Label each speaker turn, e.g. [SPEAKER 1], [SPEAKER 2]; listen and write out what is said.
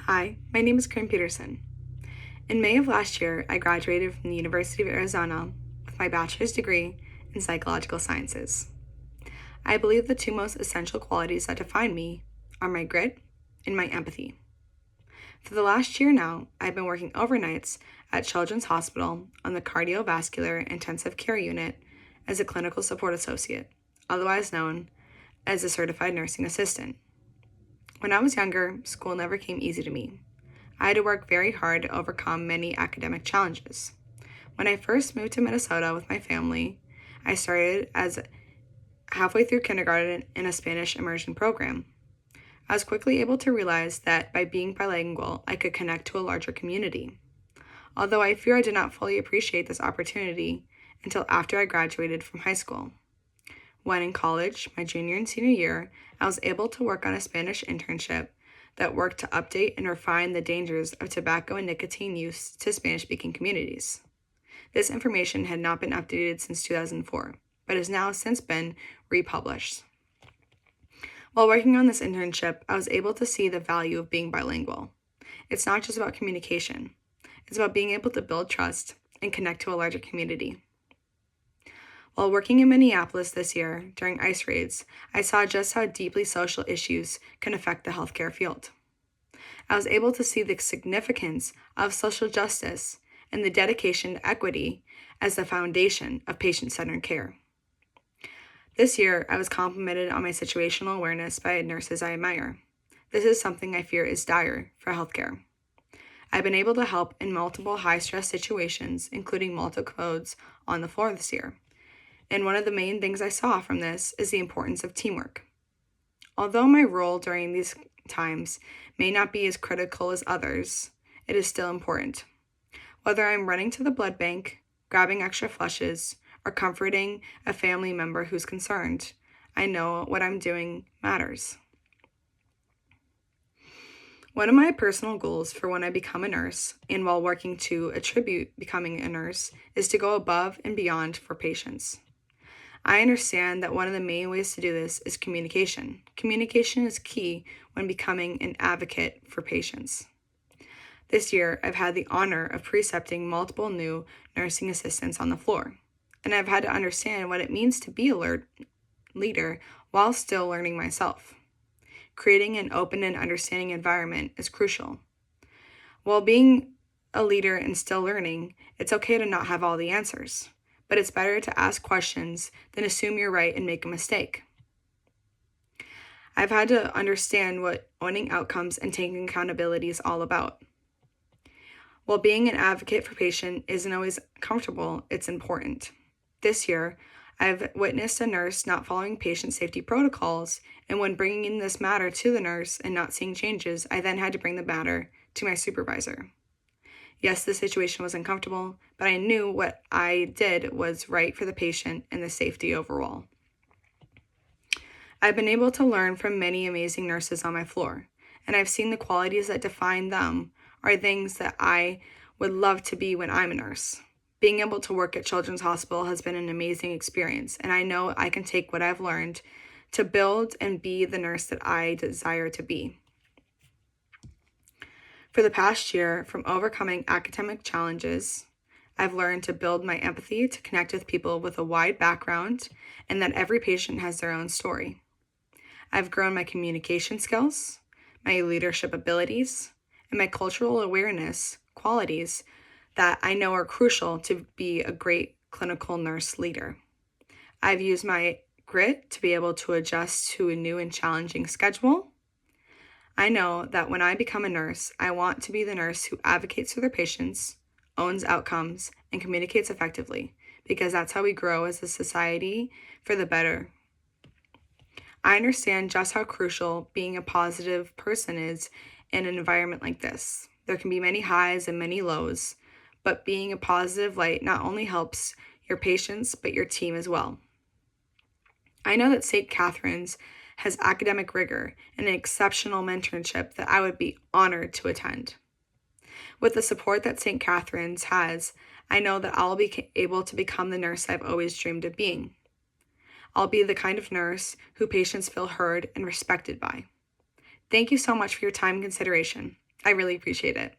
[SPEAKER 1] Hi, my name is Corinne Peterson. In May of last year, I graduated from the University of Arizona with my bachelor's degree in psychological sciences. I believe the two most essential qualities that define me are my grit and my empathy. For the last year now, I've been working overnights at Children's Hospital on the cardiovascular intensive care unit as a clinical support associate, otherwise known as a certified nursing assistant. When I was younger, school never came easy to me. I had to work very hard to overcome many academic challenges. When I first moved to Minnesota with my family, I started as halfway through kindergarten in a Spanish immersion program. I was quickly able to realize that by being bilingual, I could connect to a larger community. Although I fear I did not fully appreciate this opportunity until after I graduated from high school. When in college, my junior and senior year, I was able to work on a Spanish internship that worked to update and refine the dangers of tobacco and nicotine use to Spanish-speaking communities. This information had not been updated since 2004, but has now since been republished. While working on this internship, I was able to see the value of being bilingual. It's not just about communication. It's about being able to build trust and connect to a larger community. While working in Minneapolis this year during ICE raids, I saw just how deeply social issues can affect the healthcare field. I was able to see the significance of social justice and the dedication to equity as the foundation of patient-centered care. This year, I was complimented on my situational awareness by nurses I admire. This is something I fear is dire for healthcare. I've been able to help in multiple high-stress situations, including multiple codes on the floor this year. And one of the main things I saw from this is the importance of teamwork. Although my role during these times may not be as critical as others, it is still important. Whether I'm running to the blood bank, grabbing extra flushes, or comforting a family member who's concerned, I know what I'm doing matters. One of my personal goals for when I become a nurse, and while working to attribute becoming a nurse, is to go above and beyond for patients. I understand that one of the main ways to do this is communication. Communication is key when becoming an advocate for patients. This year, I've had the honor of precepting multiple new nursing assistants on the floor, and I've had to understand what it means to be a leader while still learning myself. Creating an open and understanding environment is crucial. While being a leader and still learning, it's okay to not have all the answers. But it's better to ask questions than assume you're right and make a mistake. I've had to understand what owning outcomes and taking accountability is all about. While being an advocate for patient isn't always comfortable, it's important. This year, I've witnessed a nurse not following patient safety protocols, and when bringing in this matter to the nurse and not seeing changes, I then had to bring the matter to my supervisor. Yes, the situation was uncomfortable, but I knew what I did was right for the patient and the safety overall. I've been able to learn from many amazing nurses on my floor, and I've seen the qualities that define them are things that I would love to be when I'm a nurse. Being able to work at Children's Hospital has been an amazing experience, and I know I can take what I've learned to build and be the nurse that I desire to be. For the past year, from overcoming academic challenges, I've learned to build my empathy to connect with people with a wide background and that every patient has their own story. I've grown my communication skills, my leadership abilities, and my cultural awareness qualities that I know are crucial to be a great clinical nurse leader. I've used my grit to be able to adjust to a new and challenging schedule. I know that when I become a nurse, I want to be the nurse who advocates for their patients, owns outcomes, and communicates effectively, because that's how we grow as a society for the better. I understand just how crucial being a positive person is in an environment like this. There can be many highs and many lows, but being a positive light not only helps your patients, but your team as well. I know that St. Catherine's has academic rigor and an exceptional mentorship that I would be honored to attend. With the support that St. Catherine's has, I know that I'll be able to become the nurse I've always dreamed of being. I'll be the kind of nurse who patients feel heard and respected by. Thank you so much for your time and consideration. I really appreciate it.